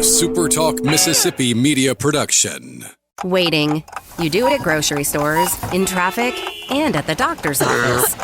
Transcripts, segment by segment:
SuperTalk Mississippi media production. Waiting. You do it at grocery stores, in traffic, and at the doctor's office.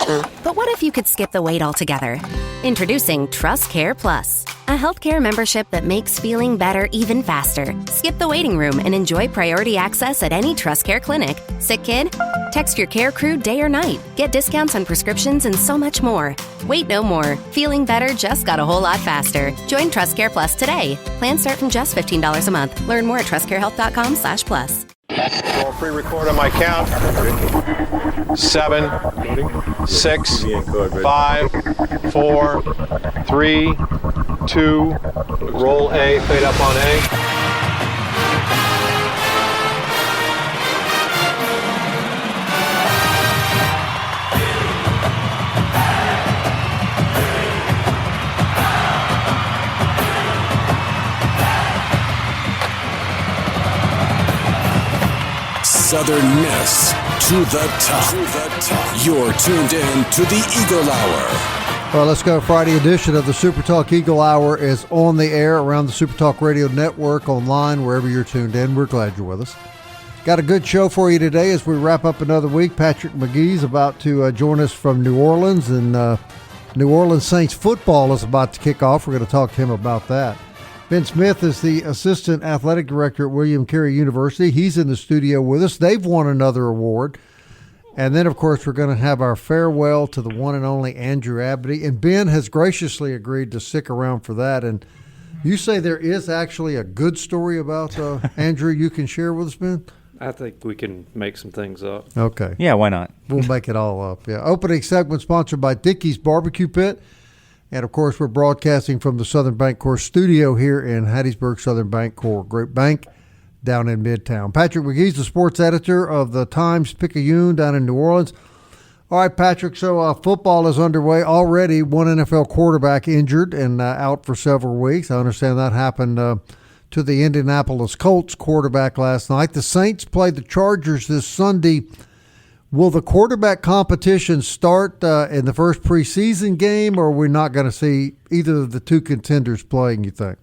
But what if you could skip the wait altogether? Introducing Trust Care Plus, a healthcare membership that makes feeling better even faster. Skip the waiting room and enjoy priority access at any Trust Care clinic. Sick kid? Text your care crew day or night. Get discounts on prescriptions and so much more. Wait no more. Feeling better just got a whole lot faster. Join Trust Care Plus today. Plans start from just $15 a month. Learn more at trustcarehealth.com/plus. I'll pre-record on my count. 7, 6, 5, 4, 3, 2, roll A, fade up on A. Southern Miss to the top. You're tuned in to the Eagle Hour. Well, let's go. Friday edition of the SuperTalk Eagle Hour is on the air around the SuperTalk Radio Network, online, wherever you're tuned in. We're glad you're with us. Got a good show for you today as we wrap up another week. Patrick Magee is about to join us from New Orleans, and New Orleans Saints football is about to kick off. We're going to talk to him about that. Ben Smith is the Assistant Athletic Director at William Carey University. He's in the studio with us. They've won another award. And then, of course, we're going to have our farewell to the one and only Andrew Abadie. And Ben has graciously agreed to stick around for that. And you say there is actually a good story about Andrew you can share with us, Ben? I think we can make some things up. Okay. Yeah, why not? We'll make it all up. Yeah. Opening segment sponsored by Dickey's Barbecue Pit. And, of course, we're broadcasting from the Southern Bancorp studio here in Hattiesburg. Southern Bancorp, great bank down in Midtown. Patrick Magee is the sports editor of the Times-Picayune down in New Orleans. All right, Patrick, so football is underway already. One NFL quarterback injured and out for several weeks. I understand that happened to the Indianapolis Colts quarterback last night. The Saints play the Chargers this Sunday. Will the quarterback competition start in the first preseason game, or are we not going to see either of the two contenders playing, you think?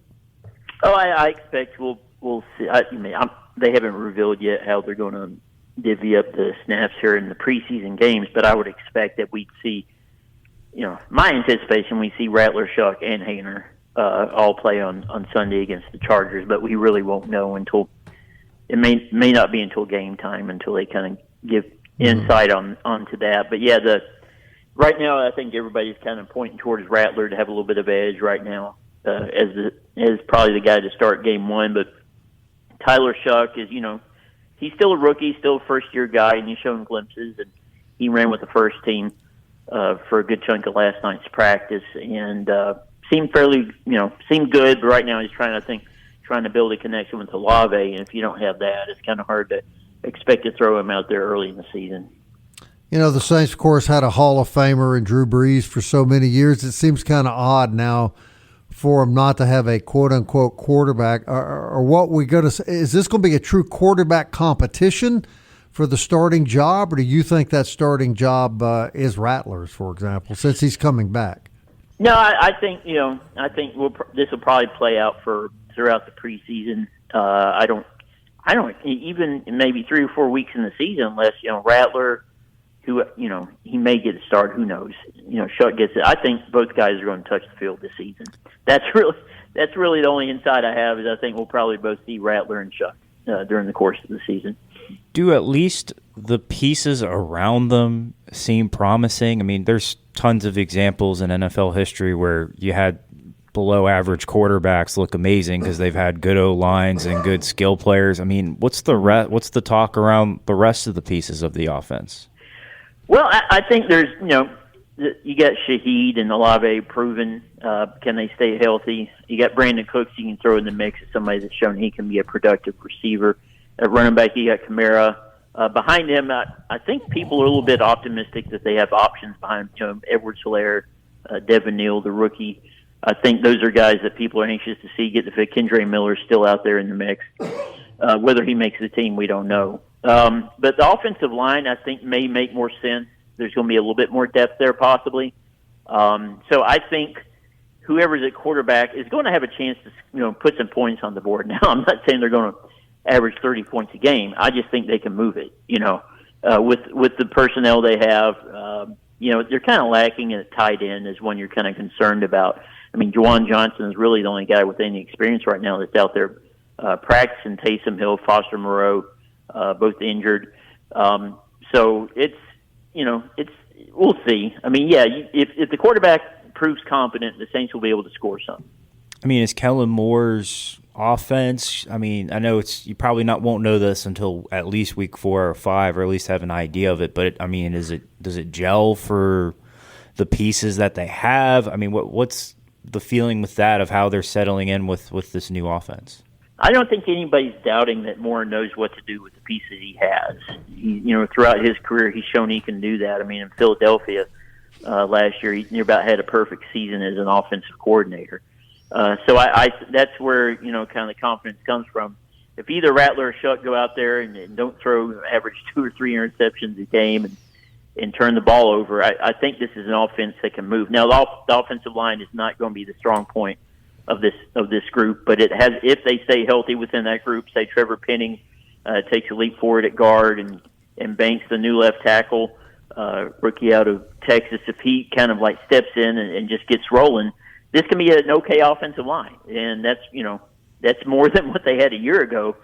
Oh, I expect we'll see. They haven't revealed yet how they're going to divvy up the snaps here in the preseason games, but I would expect that we'd see, my anticipation, we see Rattler, Shuck, and Hayner all play on Sunday against the Chargers, but we really won't know until – it may not be until game time until they kind of give – insight onto that. But yeah, right now I think everybody's kind of pointing towards Rattler to have a little bit of edge right now as probably the guy to start game one. But Tyler Shuck is, he's still a rookie, still a first-year guy, and he's shown glimpses. And he ran with the first team for a good chunk of last night's practice and seemed seemed good. But right now he's trying to build a connection with Olave, and if you don't have that, it's kind of hard to expect to throw him out there early in the season. The Saints, of course, had a Hall of Famer in Drew Brees for so many years. It seems kind of odd now for them not to have a quote-unquote quarterback. Or what we going to say, is this going to be a true quarterback competition for the starting job, or do you think that starting job is Rattler's, for example, since he's coming back? No, I think this will probably play out throughout the preseason. I don't even maybe 3 or 4 weeks in the season, unless Rattler, who he may get a start. Who knows? Shuck gets it. I think both guys are going to touch the field this season. That's really the only insight I have. Is I think we'll probably both see Rattler and Shuck during the course of the season. Do at least the pieces around them seem promising? I mean, there's tons of examples in NFL history where you had below average quarterbacks look amazing because they've had good O-lines and good skill players. I mean, what's the talk around the rest of the pieces of the offense? Well, I think there's, you got Shaheed and Olave proven. Can they stay healthy? You got Brandon Cooks you can throw in the mix as somebody that's shown he can be a productive receiver. At running back, you got Kamara. Behind him, I think people are a little bit optimistic that they have options behind Edwards-Helaire, Devin Neal, the rookie. I think those are guys that people are anxious to see get the Kendre Miller still out there in the mix. Whether he makes the team, we don't know. But the offensive line, I think, may make more sense. There's going to be a little bit more depth there possibly. So I think whoever's at quarterback is going to have a chance to put some points on the board. Now, I'm not saying they're going to average 30 points a game. I just think they can move it. With the personnel they have, they're kind of lacking at tight end is one you're kind of concerned about. I mean, Juwan Johnson is really the only guy with any experience right now that's out there practicing. Taysom Hill, Foster Moreau, both injured. So we'll see. I mean, if the quarterback proves competent, the Saints will be able to score some. I mean, is Kellen Moore's offense, I mean, I know you probably won't know this until at least week 4 or 5, or at least have an idea of it, but I mean, does it gel for the pieces that they have? I mean, what's the feeling with that of how they're settling in with this new offense? I don't think anybody's doubting that Moore knows what to do with the pieces he has. Throughout his career, he's shown he can do that. I mean, in Philadelphia last year, he about had a perfect season as an offensive coordinator. So I that's where, kind of the confidence comes from. If either Rattler or Shuck go out there and don't average 2 or 3 interceptions a game and turn the ball over, I think this is an offense that can move. Now, the offensive line is not going to be the strong point of this group, but it has, if they stay healthy within that group, say Trevor Penning takes a leap forward at guard and Banks, the new left tackle, rookie out of Texas, if he kind of like steps in and just gets rolling, this can be an okay offensive line, and that's more than what they had a year ago.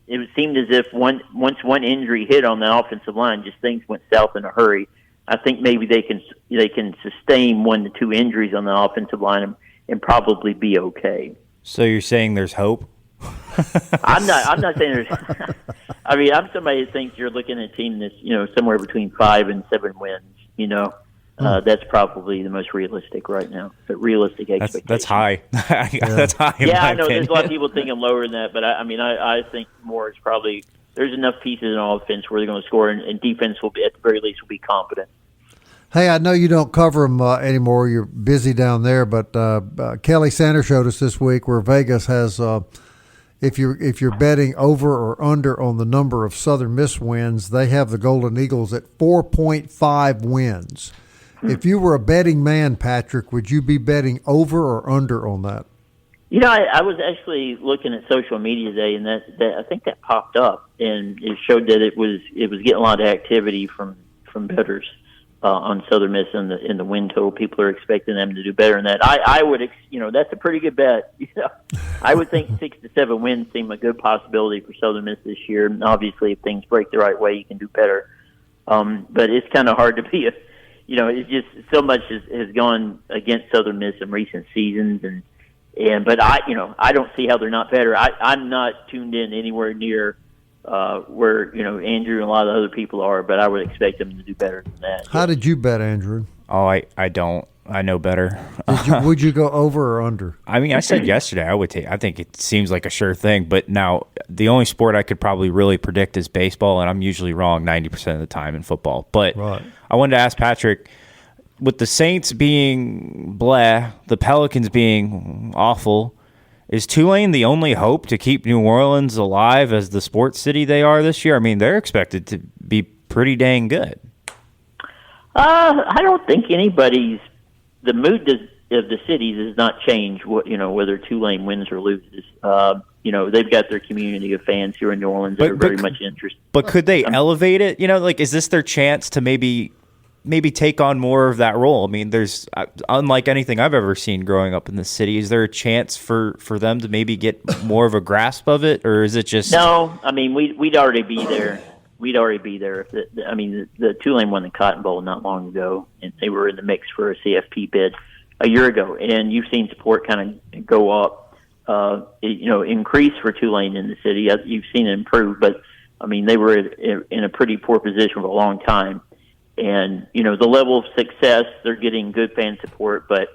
It seemed as if once one injury hit on the offensive line, just things went south in a hurry. I think maybe they can sustain 1 to 2 injuries on the offensive line and probably be okay. So you're saying there's hope? I'm not saying there's. I mean, I'm somebody who thinks you're looking at a team that's somewhere between 5 and 7 wins. That's probably the most realistic right now. But realistic expectation. That's high. That's high. Yeah, I know. There's a lot of people thinking lower than that, but I think more is probably there's enough pieces in offense where they're going to score, and defense will be at the very least will be competent. Hey, I know you don't cover them anymore. You're busy down there, but Kelly Sanders showed us this week where Vegas has, if you're betting over or under on the number of Southern Miss wins, they have the Golden Eagles at 4.5 wins. If you were a betting man, Patrick, would you be betting over or under on that? I was actually looking at social media today, and that I think that popped up, and it showed that it was getting a lot of activity from bettors on Southern Miss in the win total. People are expecting them to do better than that. I would, that's a pretty good bet. I would think 6 to 7 wins seem a good possibility for Southern Miss this year. And obviously, if things break the right way, you can do better. But it's kind of hard to be it's just so much has gone against Southern Miss in recent seasons, but I don't see how they're not better. I'm not tuned in anywhere near where Andrew and a lot of other people are, but I would expect them to do better than that. How did you bet, Andrew? Oh, I don't. I know better. Would you go over or under? I mean, I said yesterday I would take. I think it seems like a sure thing, but now the only sport I could probably really predict is baseball, and I'm usually wrong 90% of the time in football. But right. I wanted to ask Patrick, with the Saints being blah, the Pelicans being awful, is Tulane the only hope to keep New Orleans alive as the sports city they are this year? I mean, they're expected to be pretty dang good. I don't think the mood of the city does not change whether Tulane wins or loses. They've got their community of fans here in New Orleans that are very much interested. But could they elevate it? Is this their chance to maybe take on more of that role? I mean, there's unlike anything I've ever seen growing up in the city. Is there a chance for them to maybe get more of a grasp of it, or is it just no? I mean, we'd already be there. We'd already be there. The Tulane won the Cotton Bowl not long ago, and they were in the mix for a CFP bid a year ago. And you've seen support kind of go up, increase for Tulane in the city. You've seen it improve, but I mean, they were in a pretty poor position for a long time. And the level of success, they're getting good fan support, but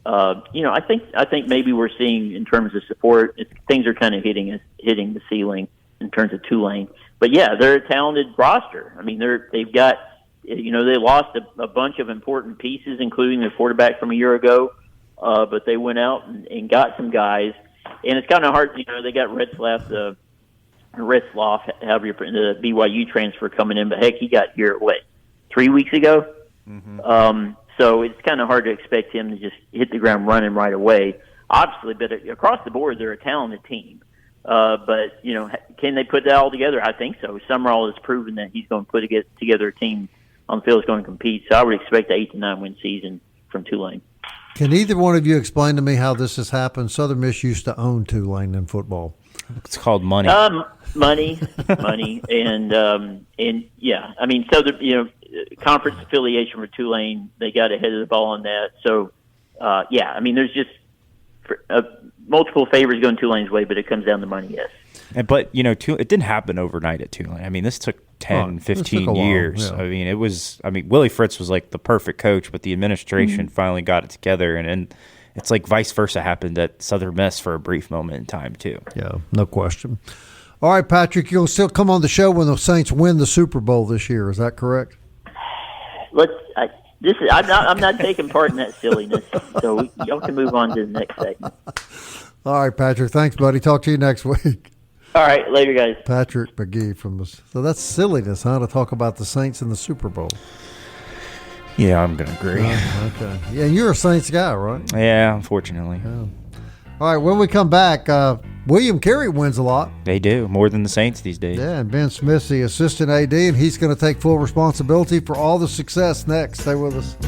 I think maybe we're seeing in terms of support, things are kind of hitting the ceiling in terms of Tulane. But yeah, they're a talented roster. I mean, they've got they lost a bunch of important pieces, including their quarterback from a year ago, but they went out and got some guys, and it's kind of hard. They got Retzlaff, however you put the BYU transfer coming in, but heck, he got here 3 weeks ago. Mm-hmm. So it's kind of hard to expect him to just hit the ground running right away. Obviously, but across the board, they're a talented team. But, can they put that all together? I think so. Summerall has proven that he's going to put together a team on the field that's going to compete. So I would expect an 8-9 win season from Tulane. Can either one of you explain to me how this has happened? Southern Miss used to own Tulane in football. It's called money. Money, and yeah. I mean, so the conference affiliation for Tulane, they got ahead of the ball on that. So, yeah. I mean, there's just multiple favors going Tulane's way, but it comes down to money, yes. But, it didn't happen overnight at Tulane. I mean, this took 10, 15 years. Yeah. I mean, Willie Fritz was like the perfect coach, but the administration finally got it together. And it's like vice versa happened at Southern Miss for a brief moment in time, too. Yeah, no question. All right, Patrick, you'll still come on the show when the Saints win the Super Bowl this year. Is that correct? I'm not taking part in that silliness, so y'all can move on to the next segment. All right, Patrick. Thanks, buddy. Talk to you next week. All right, later, guys. Patrick Magee so that's silliness, huh, to talk about the Saints in the Super Bowl. Yeah, I'm going to agree. Okay. Yeah, you're a Saints guy, right? Yeah, unfortunately. Yeah. All right, when we come back, William Carey wins a lot. They do, more than the Saints these days. Yeah, and Ben Smith's the assistant AD, and he's going to take full responsibility for all the success next. Stay with us.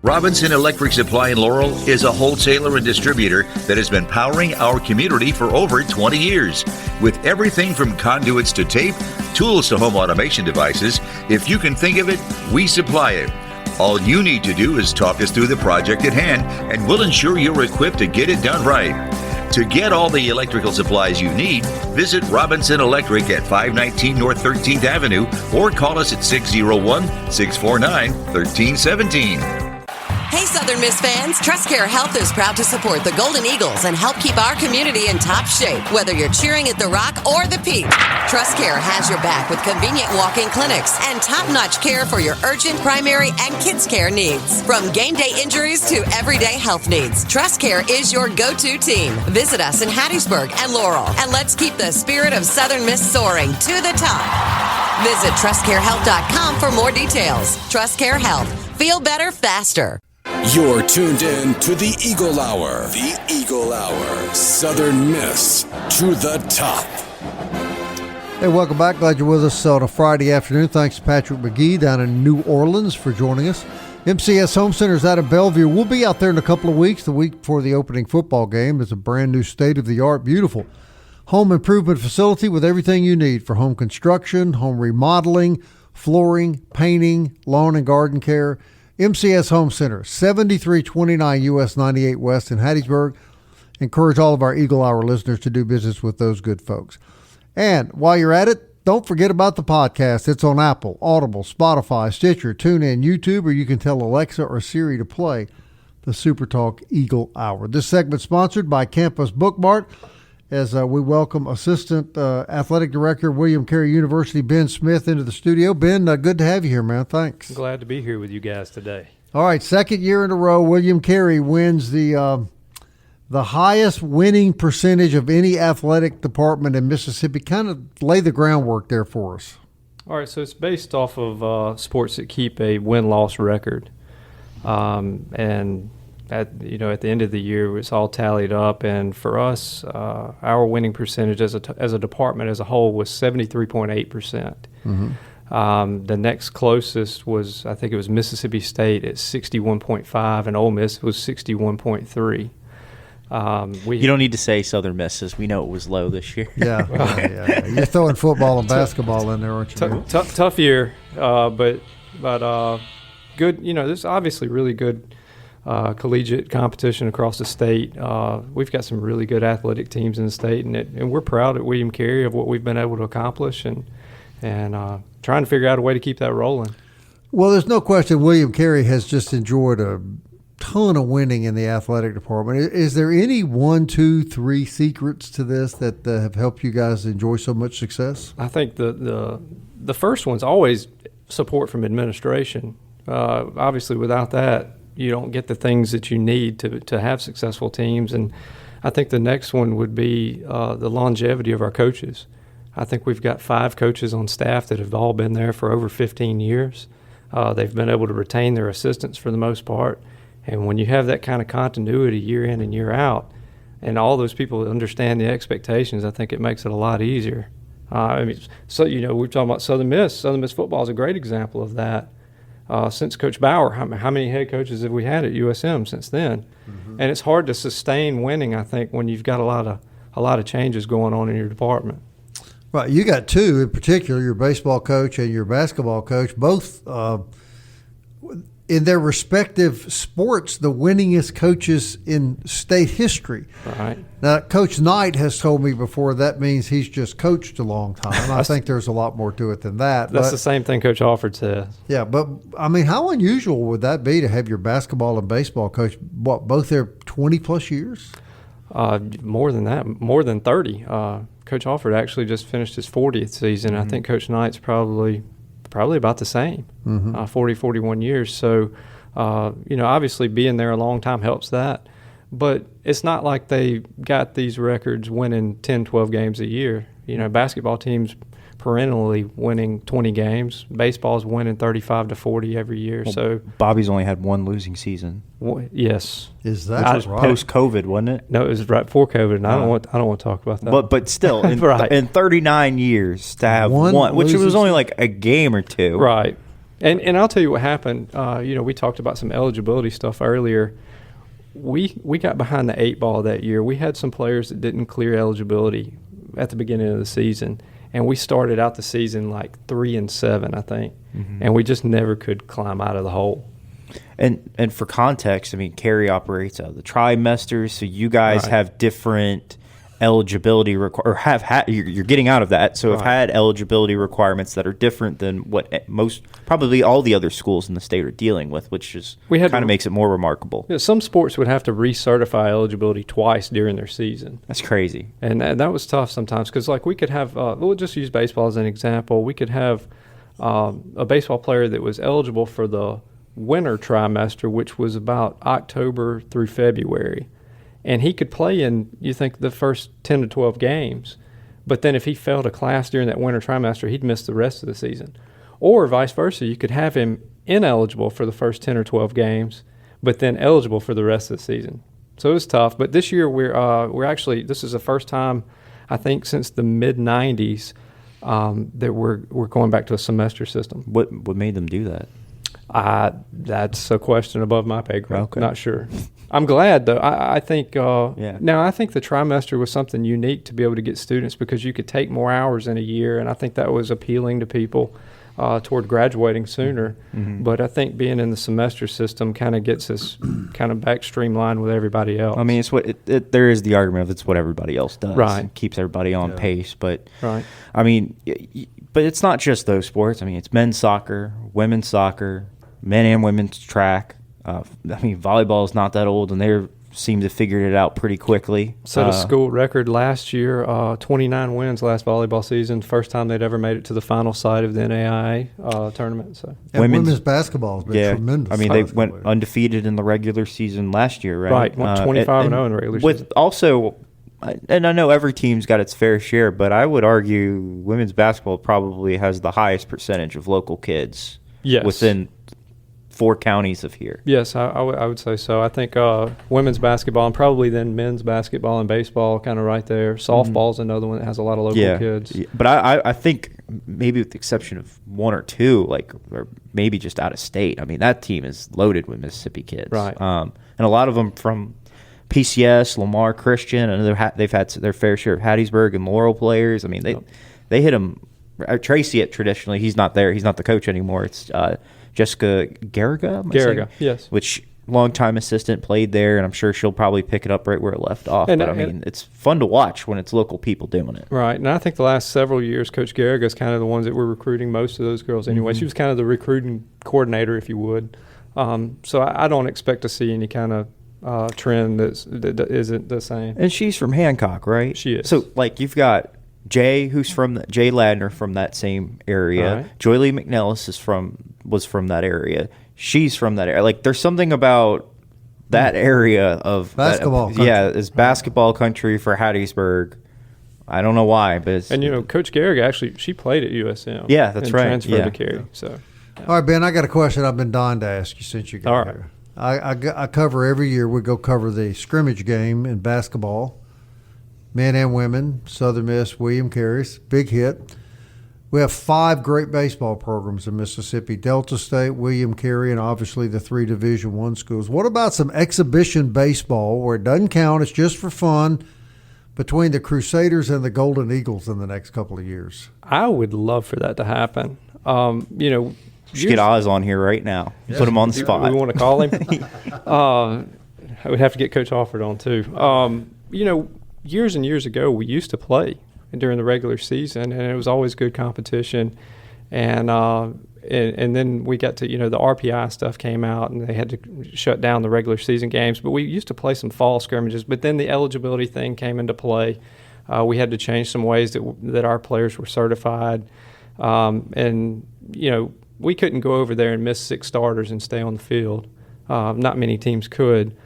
Robinson Electric Supply in Laurel is a wholesaler and distributor that has been powering our community for over 20 years. With everything from conduits to tape, tools to home automation devices, if you can think of it, we supply it. All you need to do is talk us through the project at hand, and we'll ensure you're equipped to get it done right. To get all the electrical supplies you need, visit Robinson Electric at 519 North 13th Avenue or call us at 601-649-1317. Hey, Southern Miss fans, TrustCare Health is proud to support the Golden Eagles and help keep our community in top shape, whether you're cheering at the Rock or the Peak. TrustCare has your back with convenient walk-in clinics and top-notch care for your urgent, primary, and kids' care needs. From game day injuries to everyday health needs, TrustCare is your go-to team. Visit us in Hattiesburg and Laurel, and let's keep the spirit of Southern Miss soaring to the top. Visit TrustCareHealth.com for more details. TrustCare Health. Feel better faster. You're tuned in to the Eagle Hour. The Eagle Hour. Southern Miss to the top. Hey, welcome back. Glad you're with us on a Friday afternoon. Thanks to Patrick Magee down in New Orleans for joining us. MCS Home Center is out of Bellevue. We'll be out there in a couple of weeks. The week before the opening football game. It's a brand new state-of-the-art, beautiful home improvement facility with everything you need for home construction, home remodeling, flooring, painting, lawn and garden care. MCS Home Center, 7329 US 98 West in Hattiesburg. Encourage all of our Eagle Hour listeners to do business with those good folks. And while you're at it, don't forget about the podcast. It's on Apple, Audible, Spotify, Stitcher, TuneIn, YouTube, or you can tell Alexa or Siri to play the SuperTalk Eagle Hour. This segment sponsored by Campus Bookmart as we welcome Assistant Athletic Director, William Carey University, Ben Smith, into the studio. Ben, good to have you here, man. Thanks. Glad to be here with you guys today. All right, second year in a row, William Carey wins the highest winning percentage of any athletic department in Mississippi. Kind of lay the groundwork there for us. All right, so it's based off of sports that keep a win-loss record. And at the end of the year, it's all tallied up, and for us, our winning percentage as a department as a whole was 73.8%. Mm-hmm. The next closest was, I think it was Mississippi State at 61.5, and Ole Miss was 61.3. You don't need to say Southern Miss, as we know it was low this year. Yeah. You're throwing football and basketball in there, aren't you? Tough year, but good. There's obviously really good collegiate competition across the state. We've got some really good athletic teams in the state, and we're proud at William Carey of what we've been able to accomplish, and trying to figure out a way to keep that rolling. Well, there's no question William Carey has just enjoyed a ton of winning in the athletic department. Is there any 1, 2, 3 secrets to this that have helped you guys enjoy so much success? I think the first one's always support from administration. Obviously, without that, you don't get the things that you need to have successful teams. And I think the next one would be the longevity of our coaches. I think we've got 5 coaches on staff that have all been there for over 15 years. They've been able to retain their assistants for the most part. And when you have that kind of continuity year in and year out, and all those people understand the expectations, I think it makes it a lot easier. We're talking about Southern Miss. Southern Miss football is a great example of that. Since Coach Bauer, how many head coaches have we had at USM since then? Mm-hmm. And it's hard to sustain winning, I think, when you've got a lot of changes going on in your department. Right, you got 2 in particular, your baseball coach and your basketball coach, both in their respective sports, the winningest coaches in state history. Right. Now, Coach Knight has told me before that means he's just coached a long time. I think there's a lot more to it than that. That's the same thing Coach Alford says. Yeah, but, I mean, how unusual would that be to have your basketball and baseball coach, both there 20-plus years? More than that, more than 30. Coach Alford actually just finished his 40th season. Mm-hmm. I think Coach Knight's probably about the same, 40, 41 years. So, obviously being there a long time helps that. But it's not like they got these records winning 10, 12 games a year. Basketball teams perennially winning 20 games. Baseball's winning 35 to 40 every year. Well, so Bobby's only had 1 losing season. Yes. Is that Which was right? post-COVID, wasn't it? No, it was right before COVID, and I don't want to talk about that. But still, in, right. in 39 years to have one, which was only like a game or 2. Right. And I'll tell you what happened. We talked about some eligibility stuff earlier. We got behind the 8 ball that year. We had some players that didn't clear eligibility at the beginning of the season. And we started out the season like 3-7, I think, and we just never could climb out of the hole. And for context, I mean, Carey operates out of the trimesters, so you guys have different eligibility you're getting out of that. So have had eligibility requirements that are different than what probably all the other schools in the state are dealing with, which is kind of makes it more remarkable. Yeah, some sports would have to recertify eligibility twice during their season. That's crazy. And that was tough sometimes because, like, we could have we'll just use baseball as an example. We could have a baseball player that was eligible for the winter trimester, which was about October through February. And he could play in, you think, the first 10 to 12 games. But then if he failed a class during that winter trimester, he'd miss the rest of the season. Or vice versa, you could have him ineligible for the first 10 or 12 games, but then eligible for the rest of the season. So it was tough. But this year we're actually, this is the first time, I think, since the mid-'90s that we're going back to a semester system. What made them do that? That's a question above my pay grade. Okay. Not sure. I'm glad, though. I think now I think the trimester was something unique to be able to get students because you could take more hours in a year, and I think that was appealing to people toward graduating sooner. Mm-hmm. But I think being in the semester system kind of gets us kind of back streamlined with everybody else. I mean, it's what there is the argument of it's what everybody else does. Right. It keeps everybody on pace. But right. I mean, but it's not just those sports. I mean, it's men's soccer, women's soccer, men and women's track. I mean, volleyball is not that old, and they seem to figure it out pretty quickly. Set a school record last year, 29 wins last volleyball season. First time they'd ever made it to the final side of the NAIA tournament. So women's basketball has been tremendous. I mean, they went undefeated in the regular season last year, right? Right, went 25-0 in the regular season. Also, and I know every team's got its fair share, but I would argue women's basketball probably has the highest percentage of local kids within 4 counties of here. Yes, I would say so. I think women's basketball and probably then men's basketball and baseball kind of right there. Softball's another one that has a lot of local kids. Yeah. But I think maybe with the exception of 1 or 2, or maybe just out of state, I mean, that team is loaded with Mississippi kids. Right. And a lot of them from PCS, Lamar Christian, and they've had their fair share of Hattiesburg and Laurel players. I mean, they hit them. Tracy, traditionally, he's not there. He's not the coach anymore. It's Jessica Garriga, yes. Which longtime assistant played there, and I'm sure she'll probably pick it up right where it left off. But I mean, it's fun to watch when it's local people doing it. Right, and I think the last several years, Coach Garriga's kind of the ones that were recruiting most of those girls anyway. She was kind of the recruiting coordinator, if you would. So I don't expect to see any kind of trend that isn't the same. And she's from Hancock, right? She is. So, like, you've got Jay, Jay Ladner from that same area. Right. Joy Lee McNellis was from that area. She's from that area. Like, there's something about that area of basketball. It's basketball country for Hattiesburg. I don't know why, but it's, and Coach Garriga actually she played at USM. Yeah, that's right. Transferred to Carey. So, all right, Ben, I got a question I've been dying to ask you since you got here. I cover every year. We go cover the scrimmage game in basketball, men and women. Southern Miss, William Carey's big hit. We have 5 great baseball programs in Mississippi: Delta State, William Carey, and obviously the 3 Division I schools. What about some exhibition baseball where it doesn't count, it's just for fun, between the Crusaders and the Golden Eagles in the next couple of years? I would love for that to happen. You should get Oz on here right now. Yeah. Put him on the spot. We want to call him. I would have to get Coach Alford on too. Years and years ago, we used to play during the regular season, and it was always good competition. And then we got to, the RPI stuff came out, and they had to shut down the regular season games. But we used to play some fall scrimmages. But then the eligibility thing came into play. We had to change some ways that our players were certified. We couldn't go over there and miss 6 starters and stay on the field. Not many teams could.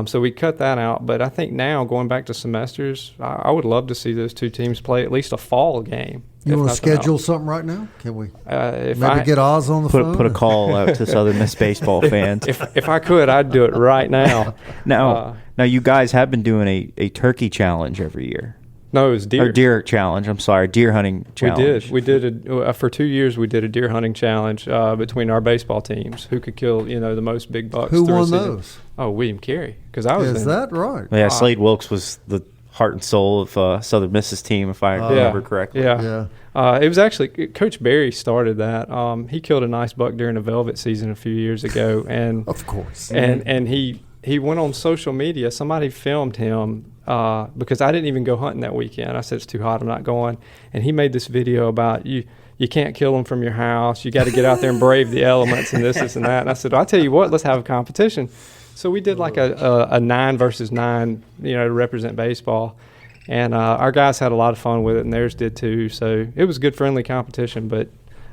So we cut that out. But I think now, going back to semesters, I would love to see those 2 teams play at least a fall game. You want to schedule something right now? Can we get Oz on the phone? Put a call out to Southern Miss baseball fans. If I could, I'd do it right now. Now you guys have been doing a turkey challenge every year. No, it was deer. Or deer challenge. I'm sorry, deer hunting challenge. We did for 2 years. We did a deer hunting challenge between our baseball teams. Who could kill the most big bucks? Who won those? Oh, William Carey. Because I was. Is that right? Yeah, Slade Wilkes was the heart and soul of Southern Miss's team, if I remember correctly. Yeah. It was actually Coach Barry started that. He killed a nice buck during the Velvet season a few years ago, and of course, and he went on social media. Somebody filmed him. Because I didn't even go hunting that weekend. I said, it's too hot, I'm not going. And he made this video about you can't kill them from your house. You got to get out there and brave the elements and this and that. And I said, I'll tell you what, let's have a competition. So we did like a 9 versus 9, to represent baseball. And our guys had a lot of fun with it, and theirs did too. So it was good, friendly competition. But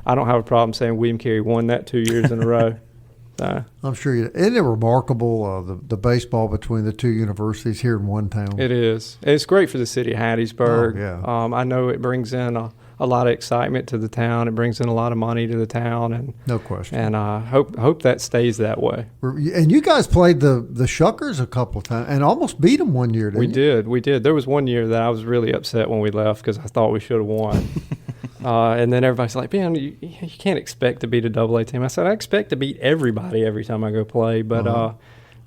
I don't have a problem saying William Carey won that 2 years in a row. I'm sure isn't it remarkable the baseball between the 2 universities here in one town? It is. It's great for the city of Hattiesburg. Oh, yeah. I know it brings in a lot of excitement to the town. It brings in a lot of money to the town, and no question. And I hope that stays that way. And you guys played the Shuckers a couple of times and almost beat them one year, didn't you? We did. There was one year that I was really upset when we left because I thought we should have won. And then everybody's like, man, you can't expect to beat a AA team. I said, I expect to beat everybody every time I go play. But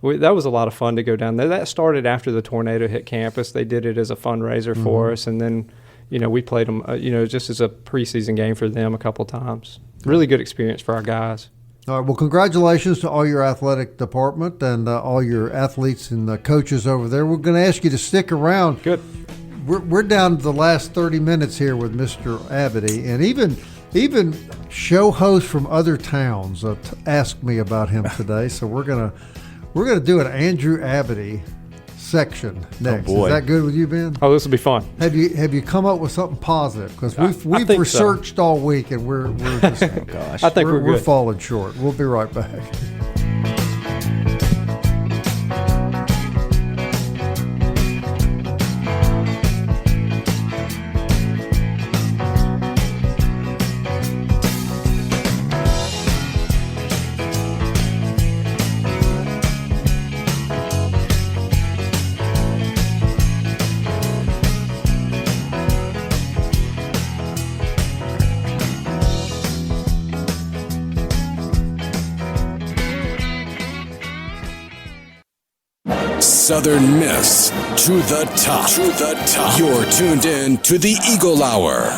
that was a lot of fun to go down there. That started after the tornado hit campus. They did it as a fundraiser for us. And then, we played them, just as a preseason game for them a couple times. Really good experience for our guys. All right. Well, congratulations to all your athletic department and all your athletes and coaches over there. We're going to ask you to stick around. Good. We're down to the last 30 minutes here with Mr. Abadie, and even show hosts from other towns asked me about him today. So we're gonna do an Andrew Abadie section next. Oh boy. Is that good with you, Ben? Oh, this will be fun. Have you come up with something positive? Because we've researched all week, and we're just I think we're good. We're falling short. We'll be right back. Southern Miss to the top. To the top. You're tuned in to the Eagle Hour.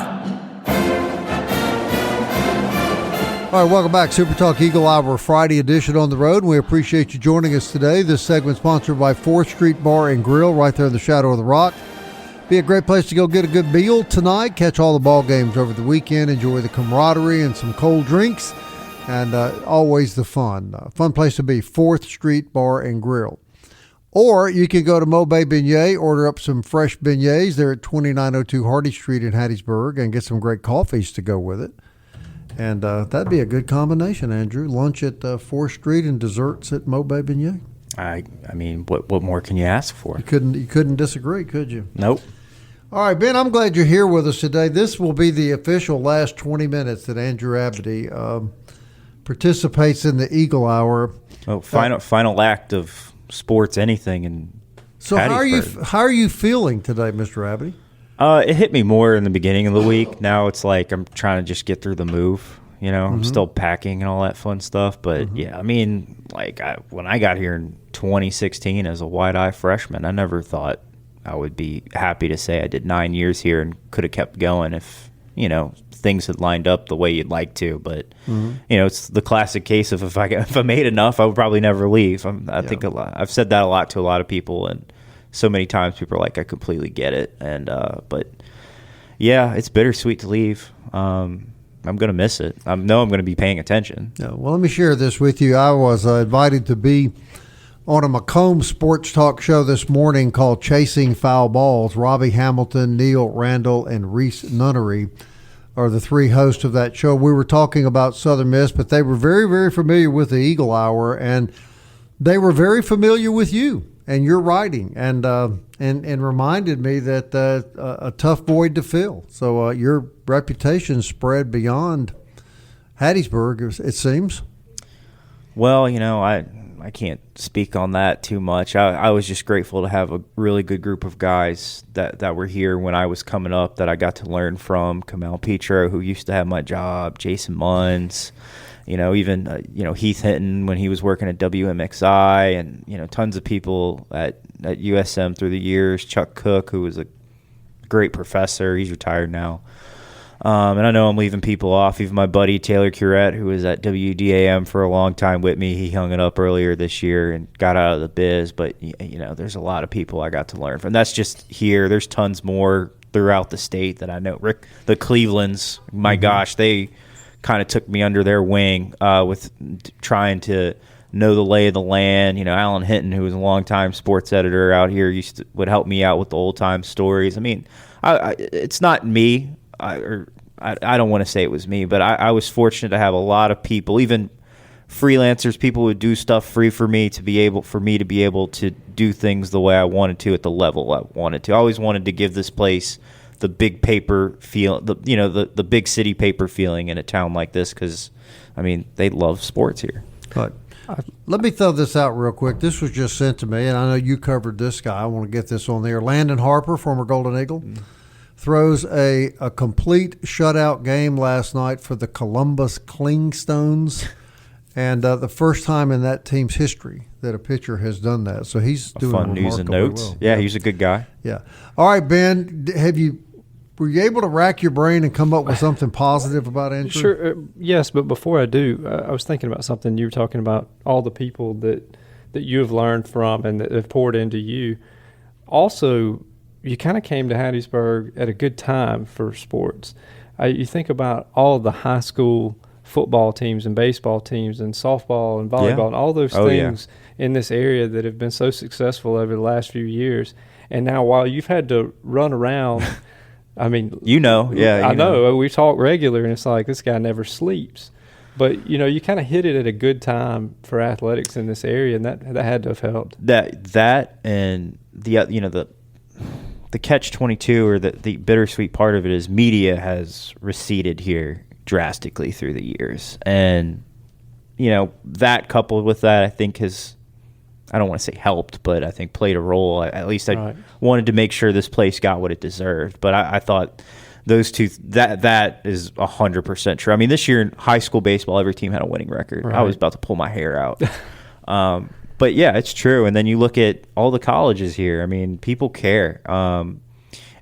All right, welcome back. Super Talk Eagle Hour Friday edition on the road. We appreciate you joining us today. This segment sponsored by 4th Street Bar and Grill right there in the shadow of the rock. Be a great place to go get a good meal tonight. Catch all the ball games over the weekend. Enjoy the camaraderie and some cold drinks. And always the fun. Fun place to be, 4th Street Bar and Grill. Or you can go to Magee Beignet, order up some fresh beignets. They're at 2902 Hardy Street in Hattiesburg, and get some great coffees to go with it. And that'd be a good combination, Andrew. Lunch at 4th Street and desserts at Magee Beignet. I mean, what more can you ask for? You couldn't disagree, could you? Nope. All right, Ben, I'm glad you're here with us today. This will be the official last 20 minutes that Andrew Abadie participates in the Eagle Hour. Oh, final act of sports, anything. And so how are you feeling today, Mr. Abadie? It hit me more in the beginning of the week. Now it's like I'm trying to just get through the move. You know, I'm still packing and all that fun stuff. But, yeah, I mean, like when I got here in 2016 as a wide-eye freshman, I never thought I would be happy to say I did 9 years here and could have kept going if, you know, things had lined up the way you'd like to. But, you know, it's the classic case of if I made enough, I would probably never leave. I think I've said that a lot to a lot of people, and so many times people are like, I completely get it. And but yeah, it's bittersweet to leave. I'm going to miss it. I know I'm going to be paying attention. Yeah, well, let me share this with you. I was invited to be on a Macomb sports talk show this morning called Chasing Foul Balls. Robbie Hamilton, Neil Randall, and Reese Nunnery are the three hosts of that show. We were talking about Southern Miss, but they were very, very familiar with the Eagle Hour, and they were very familiar with you and your writing, and reminded me that a tough void to fill. So your reputation spread beyond Hattiesburg, it seems. Well, you know, I can't speak on that too much. I was just grateful to have a really good group of guys that were here when I was coming up that I got to learn from. Kamal Petro, who used to have my job, Jason Munns, you know, even Heath Hinton when he was working at WMXI, and, you know, tons of people at USM through the years. Chuck Cook, who was a great professor. He's retired now. And I know I'm leaving people off. Even my buddy Taylor Curette, who was at WDAM for a long time with me, he hung it up earlier this year and got out of the biz. But, you know, there's a lot of people I got to learn from. That's just here. There's tons more throughout the state that I know. Rick, the Clevelands, my gosh, they kind of took me under their wing with trying to know the lay of the land. You know, Alan Hinton, who was a longtime sports editor out here, would help me out with the old time stories. I mean, it's not me. I don't want to say it was me, but I was fortunate to have a lot of people, even freelancers, people who would do stuff free for me to be able to do things the way I wanted to at the level I wanted to. I always wanted to give this place the big paper feel, the big city paper feeling in a town like this, because, I mean, they love sports here. But let me throw this out real quick. This was just sent to me, and I know you covered this guy. I want to get this on there. Landon Harper, former Golden Eagle, throws a complete shutout game last night for the Columbus Clingstones, and the first time in that team's history that a pitcher has done that. So he's doing fun news and notes. Well. Yeah, he's a good guy. Yeah. All right, Ben, were you able to rack your brain and come up with something positive about Andrew? Sure. Yes, but before I do, I was thinking about something. You were talking about all the people that you have learned from and that have poured into you. Also, you kind of came to Hattiesburg at a good time for sports. You think about all of the high school football teams and baseball teams and softball and volleyball and all those things in this area that have been so successful over the last few years. And now while you've had to run around – I mean, I know. We talk regular, and it's like this guy never sleeps. But, you know, you kind of hit it at a good time for athletics in this area, and that had to have helped. That and the catch-22 or the bittersweet part of it is media has receded here drastically through the years. And, you know, that coupled with that I think has, I don't want to say helped, but I think played a role. At least I wanted to make sure this place got what it deserved. But I thought those two, that is 100% true. I mean, this year in high school baseball, every team had a winning record. Right. I was about to pull my hair out. But, yeah, it's true. And then you look at all the colleges here. I mean, people care. And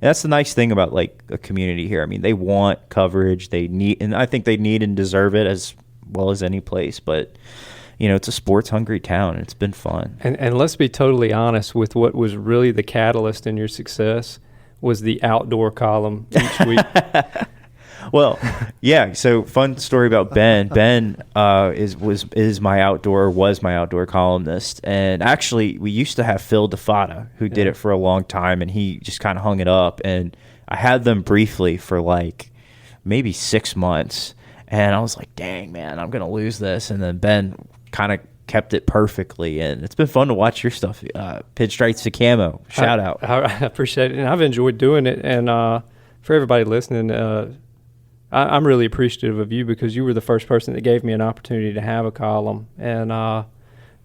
that's the nice thing about, like, a community here. I mean, they want coverage. They need, and I think they need and deserve it, as well as any place. But, it's a sports-hungry town, and it's been fun. And let's be totally honest with what was really the catalyst in your success was the outdoor column each week. Well, yeah. So fun story about Ben. Ben was my outdoor columnist, and actually we used to have Phil DeFata who did it for a long time, and he just kind of hung it up. And I had them briefly for like maybe 6 months, and I was like, "Dang, man, I'm gonna lose this." And then Ben kind of kept it perfectly, and it's been fun to watch your stuff. Pinstripes to Camo, shout out. I appreciate it, and I've enjoyed doing it. And for everybody listening, I'm really appreciative of you because you were the first person that gave me an opportunity to have a column, and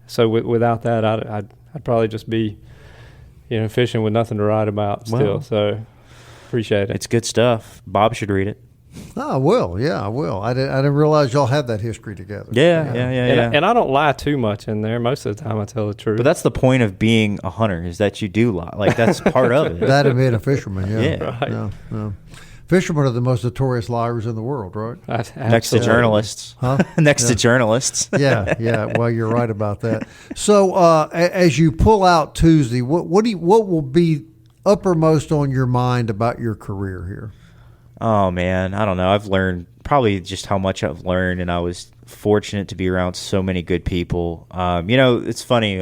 so without that, I'd probably just be, fishing with nothing to write about still. Well, so appreciate it. It's good stuff. Bob should read it. Oh, I will. Yeah, I will. I didn't realize y'all had that history together. Yeah. And I don't lie too much in there. Most of the time, I tell the truth. But that's the point of being a hunter, is that you do lie. Like, that's part of it. That and being a fisherman. Yeah. Right. Yeah. Fishermen are the most notorious liars in the world, right? Next to journalists. Huh? Next to journalists. Yeah. Well, you're right about that. So, as you pull out Tuesday, what will be uppermost on your mind about your career here? Oh, man, I don't know. I've learned probably just how much I've learned, and I was fortunate to be around so many good people. It's funny.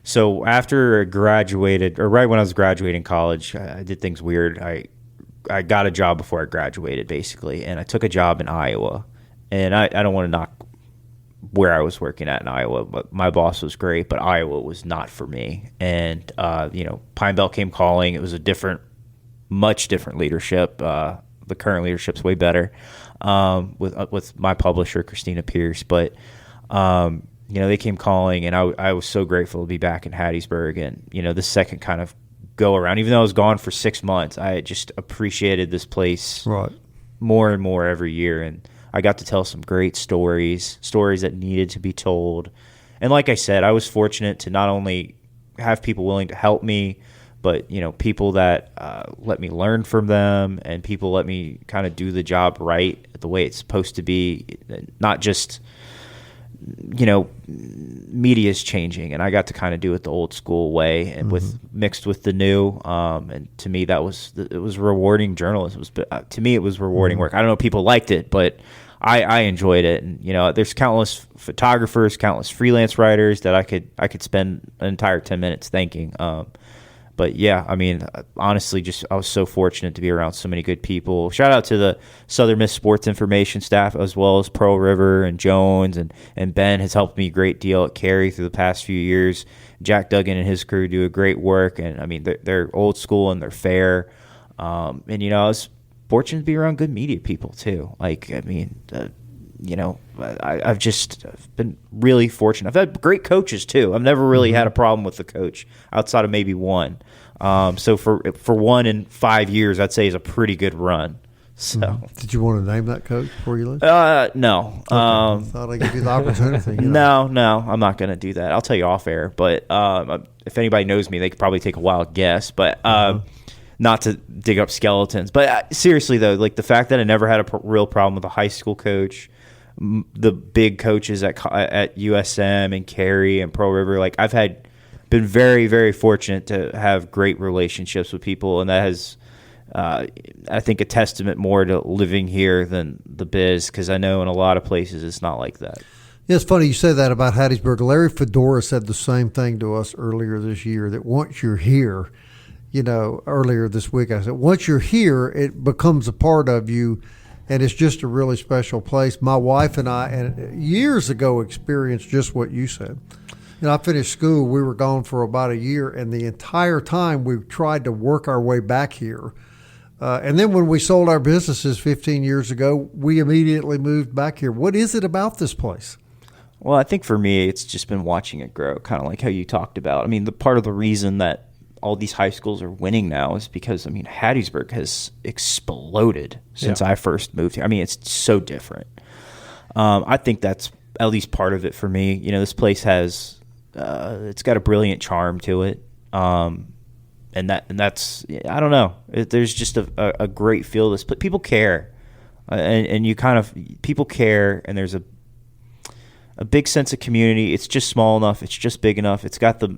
So after I graduated, or right when I was graduating college, I did things weird. I got a job before I graduated, basically, and I took a job in Iowa. And I don't want to knock where I was working at in Iowa, but my boss was great, but Iowa was not for me. And, Pine Belt came calling. It was a much different leadership. The current leadership's way better with my publisher, Christina Pierce. But, they came calling, and I was so grateful to be back in Hattiesburg. And, the second kind of go around, even though I was gone for 6 months, I just appreciated this place more and more every year. And I got to tell some great stories that needed to be told. And like I said, I was fortunate to not only have people willing to help me, but, people that let me learn from them, and people let me kind of do the job right the way it's supposed to be, not just, media is changing, and I got to kind of do it the old school way, and mixed with the new. And to me, it was rewarding journalism. To me, it was rewarding work. I don't know if people liked it, but I enjoyed it. And there's countless photographers, countless freelance writers that I could spend an entire 10 minutes thanking. But yeah, I mean, honestly, I was so fortunate to be around so many good people. Shout out to the Southern Miss sports information staff, as well as Pearl River and Jones, and Ben has helped me a great deal at Carey through the past few years. Jack Duggan and his crew do a great work, and I mean, they're old school and they're fair. And I was fortunate to be around good media people too. Like, I mean, I've been really fortunate. I've had great coaches too. I've never really had a problem with the coach outside of maybe one. So for 1 in 5 years, I'd say is a pretty good run. So, did you want to name that coach before you left? No. Okay. I thought I'd give you the opportunity. No, I'm not going to do that. I'll tell you off air. But if anybody knows me, they could probably take a wild guess. But not to dig up skeletons. But seriously though, like the fact that I never had a real problem with a high school coach. The big coaches at USM and Carey and Pearl River, like I've been very, very fortunate to have great relationships with people, and that has, I think, a testament more to living here than the biz, because I know in a lot of places it's not like that. Yeah, it's funny you say that about Hattiesburg. Larry Fedora said the same thing to us earlier this year, that once you're here, earlier this week I said, once you're here, it becomes a part of you. And it's just a really special place. My wife and I, years ago, experienced just what you said. I finished school. We were gone for about a year, and the entire time we tried to work our way back here. And then when we sold our businesses 15 years ago, we immediately moved back here. What is it about this place? Well, I think for me, it's just been watching it grow, kind of like how you talked about. I mean, the part of the reason that all these high schools are winning now is because, I mean, Hattiesburg has exploded since I first moved here. I mean, it's so different. I think that's at least part of it for me. This place has, it's got a brilliant charm to it. And that's, I don't know. There's just a great feel. People care. and you kind of people care, and there's a big sense of community. It's just small enough. It's just big enough. It's got the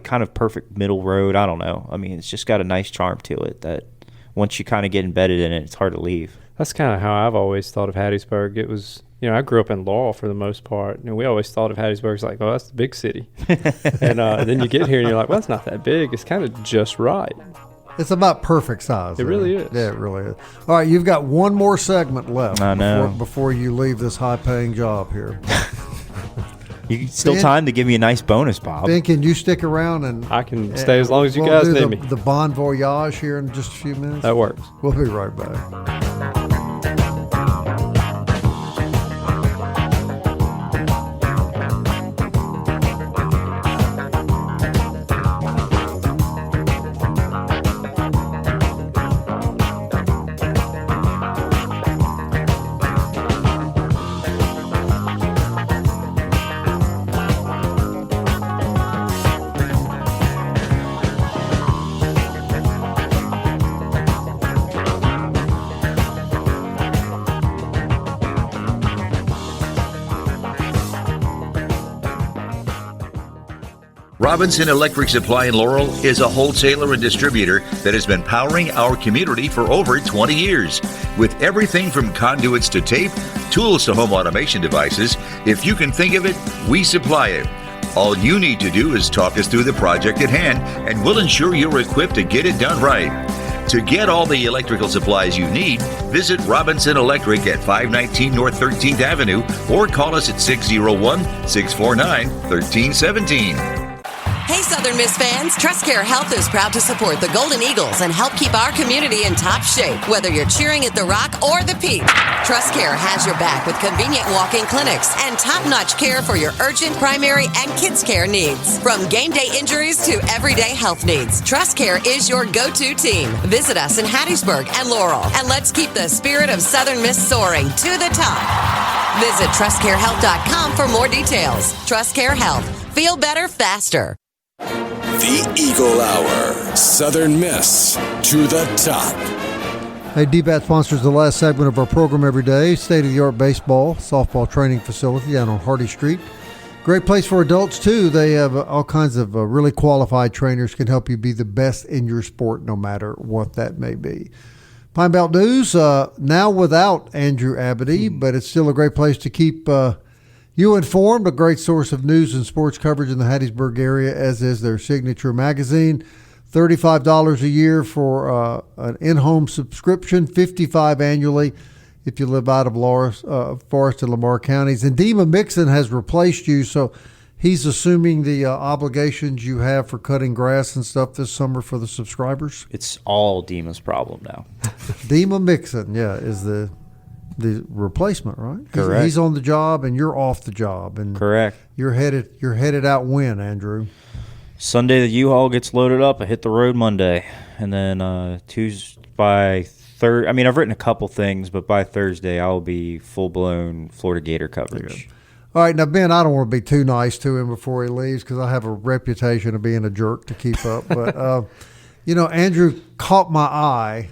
kind of perfect middle road. I don't know. I mean, it's just got a nice charm to it that once you kind of get embedded in it, it's hard to leave. That's kind of how I've always thought of Hattiesburg. It was, I grew up in Laurel for the most part, and we always thought of Hattiesburg as like, oh, that's the big city. And then you get here and you're like, well, it's not that big. It's kind of just right. It's about perfect size. It really is. Yeah, it really is. All right, you've got one more segment left. I know. Before you leave this high-paying job here. You still time to give me a nice bonus, Bob. Ben, can you stick around and I can stay as long as you guys need me. The bon voyage here in just a few minutes. That works. We'll be right back. Robinson Electric Supply in Laurel is a wholesaler and distributor that has been powering our community for over 20 years. With everything from conduits to tape, tools to home automation devices, if you can think of it, we supply it. All you need to do is talk us through the project at hand, and we'll ensure you're equipped to get it done right. To get all the electrical supplies you need, visit Robinson Electric at 519 North 13th Avenue or call us at 601-649-1317. Hey, Southern Miss fans, TrustCare Health is proud to support the Golden Eagles and help keep our community in top shape, whether you're cheering at the Rock or the Peak. TrustCare has your back with convenient walk-in clinics and top-notch care for your urgent, primary, and kids' care needs. From game day injuries to everyday health needs, TrustCare is your go-to team. Visit us in Hattiesburg and Laurel, and let's keep the spirit of Southern Miss soaring to the top. Visit TrustCareHealth.com for more details. TrustCare Health. Feel better faster. The Eagle Hour. Southern Miss to the top. Hey, DBAT sponsors the last segment of our program every day. State-of-the-art baseball, softball training facility down on Hardy Street. Great place for adults, too. They have all kinds of really qualified trainers can help you be the best in your sport, no matter what that may be. Pine Belt News, now without Andrew Abadie, but it's still a great place to keep you informed, a great source of news and sports coverage in the Hattiesburg area, as is their signature magazine. $35 a year for an in-home subscription, $55 annually if you live out of Forest and Lamar counties. And Dima Mixon has replaced you, so he's assuming the obligations you have for cutting grass and stuff this summer for the subscribers. It's all Dima's problem now. Dima Mixon, is the replacement, right? Correct. He's on the job and you're off the job, and correct. You're headed out when, Andrew? Sunday the U-Haul gets loaded up. I hit the road Monday, and then Tuesday by Thursday. I mean, I've written a couple things, but by Thursday I'll be full blown Florida Gator coverage. All right, now Ben, I don't want to be too nice to him before he leaves because I have a reputation of being a jerk to keep up. But Andrew caught my eye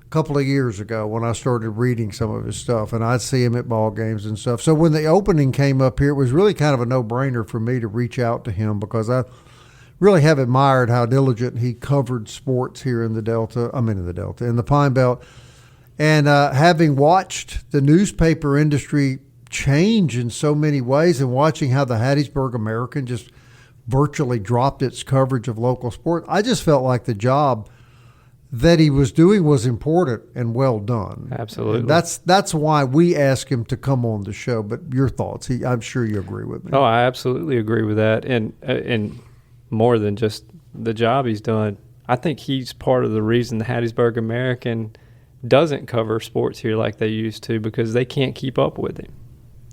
couple of years ago when I started reading some of his stuff, and I'd see him at ball games and stuff. So when the opening came up here, it was really kind of a no-brainer for me to reach out to him because I really have admired how diligent he covered sports here in the Pine Belt. And having watched the newspaper industry change in so many ways and watching how the Hattiesburg American just virtually dropped its coverage of local sport, I just felt like the job that he was doing was important and well done. Absolutely. And that's why we asked him to come on the show. But your thoughts? I'm sure you agree with me. Oh, I absolutely agree with that. And more than just the job he's done, I think he's part of the reason the Hattiesburg American doesn't cover sports here like they used to, because they can't keep up with him.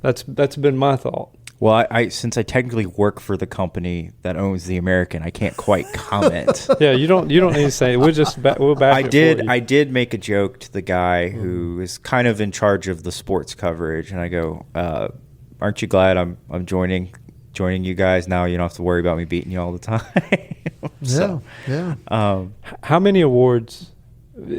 That's been my thought. Well, I since I technically work for the company that owns the American, I can't quite comment. Yeah, you don't need to say it. We'll back it for you. I did make a joke to the guy who is kind of in charge of the sports coverage, and I go, "Aren't you glad I'm joining you guys now? You don't have to worry about me beating you all the time." How many awards?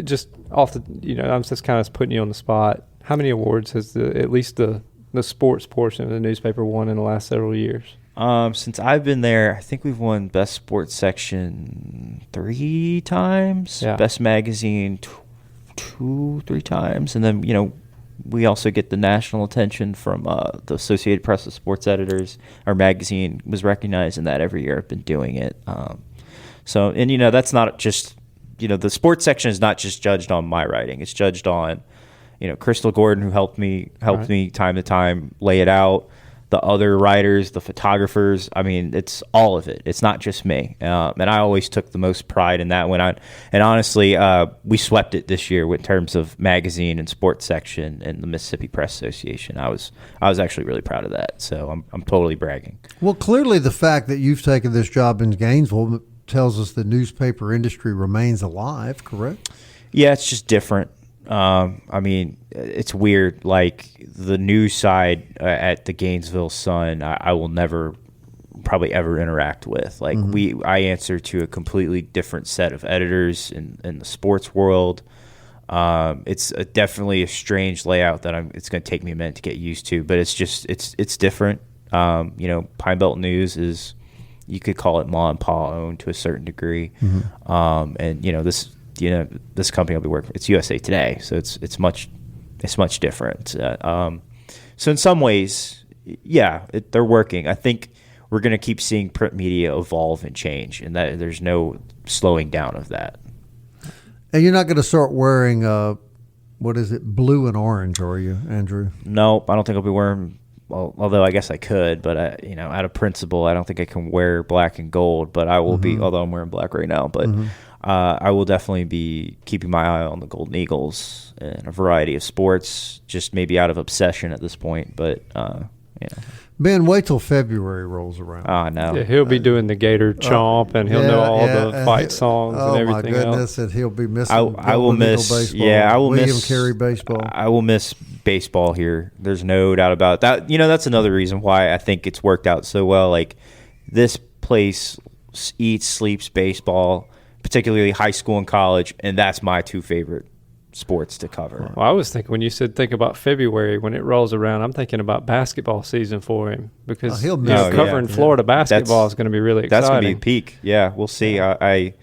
Just off the, I'm just kind of putting you on the spot. How many awards has at least the sports portion of the newspaper won in the last several years? Since I've been there, I think we've won Best Sports Section 3 times, Best Magazine 2-3 times, and then, we also get the national attention from the Associated Press of Sports Editors. Our magazine was recognized in that every year. I've been doing it. That's not just, the sports section is not just judged on my writing. It's judged on, Crystal Gordon, who helped me time to time lay it out, the other writers, the photographers. I mean, it's all of it. It's not just me. And I always took the most pride in that and honestly, we swept it this year in terms of magazine and sports section and the Mississippi Press Association. I was actually really proud of that. So I'm totally bragging. Well, clearly the fact that you've taken this job in Gainesville tells us the newspaper industry remains alive, correct? Yeah, it's just different. It's weird. Like the news side at the Gainesville Sun, I will never probably ever interact with. Like I answer to a completely different set of editors in the sports world. It's definitely a strange layout that it's going to take me a minute to get used to, but it's different. Pine Belt News is, you could call it ma and pa owned to a certain degree. This company I'll be working with, it's USA Today, so it's much different. So in some ways, they're working. I think we're going to keep seeing print media evolve and change, and that there's no slowing down of that. And you're not going to start wearing blue and orange, are you, Andrew? Nope, I don't think I'll be wearing. Well, although I guess I could, but out of principle, I don't think I can wear black and gold. But I will be, although I'm wearing black right now. But I will definitely be keeping my eye on the Golden Eagles and a variety of sports, just maybe out of obsession at this point. But Ben, wait till February rolls around. Oh no, yeah, he'll be doing the Gator Chomp, and he'll know all the fight songs and everything else. Oh my goodness, and he'll be missing. I will miss baseball. Yeah, I will William miss Carey baseball. I will miss baseball here. There's no doubt about that. That's another reason why I think it's worked out so well. Like this place eats, sleeps baseball, particularly high school and college, and that's my two favorite sports to cover. Well, I was thinking when you said think about February when it rolls around, I'm thinking about basketball season for him because covering Florida basketball is going to be really exciting. That's going to be a peak. Yeah, we'll see. I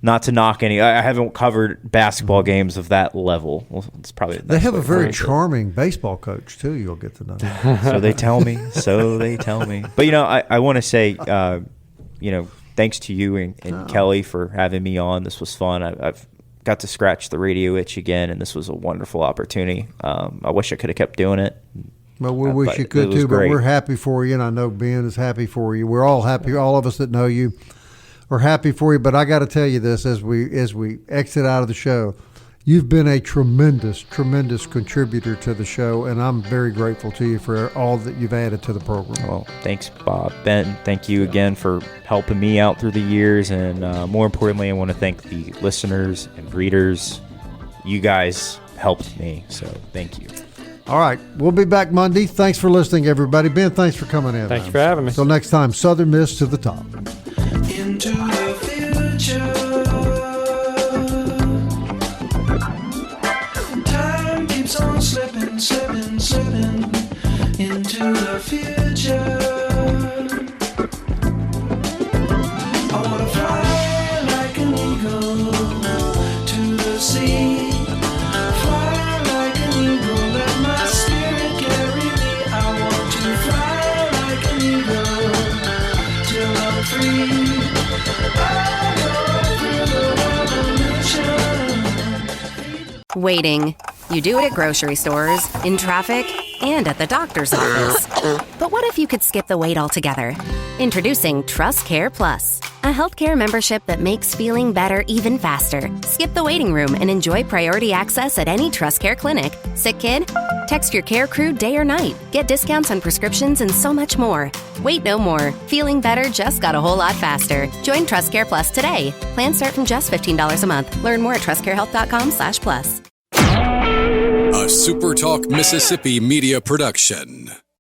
not to knock any. I haven't covered basketball games of that level. Well, it's probably they have a very charming baseball coach too. You'll get to know. So they tell me. But I want to say, thanks to you and Kelly for having me on. This was fun. I've got to scratch the radio itch again, and this was a wonderful opportunity. I wish I could have kept doing it. Well, we wish you could too, but we're happy for you, and I know Ben is happy for you. We're all happy. All of us that know you are happy for you. But I got to tell you this as we exit out of the show. You've been a tremendous, tremendous contributor to the show, and I'm very grateful to you for all that you've added to the program. Well, thanks, Bob. Ben, thank you again for helping me out through the years, and more importantly, I want to thank the listeners and readers. You guys helped me, so thank you. All right, we'll be back Monday. Thanks for listening, everybody. Ben, thanks for coming in. Thank you for having me. Until next time, Southern Miss to the top. Into the future. On slipping into the future. I wanna fly like an eagle to the sea. Fly like an eagle, let my spirit carry me. I want to fly like an eagle till I'm free. I go through the revolution. Waiting. You do it at grocery stores, in traffic, and at the doctor's office. But what if you could skip the wait altogether? Introducing Trust Care Plus, a healthcare membership that makes feeling better even faster. Skip the waiting room and enjoy priority access at any Trust Care clinic. Sick kid? Text your care crew day or night. Get discounts on prescriptions and so much more. Wait no more. Feeling better just got a whole lot faster. Join Trust Care Plus today. Plans start from just $15 a month. Learn more at trustcarehealth.com/plus. A SuperTalk Mississippi media production.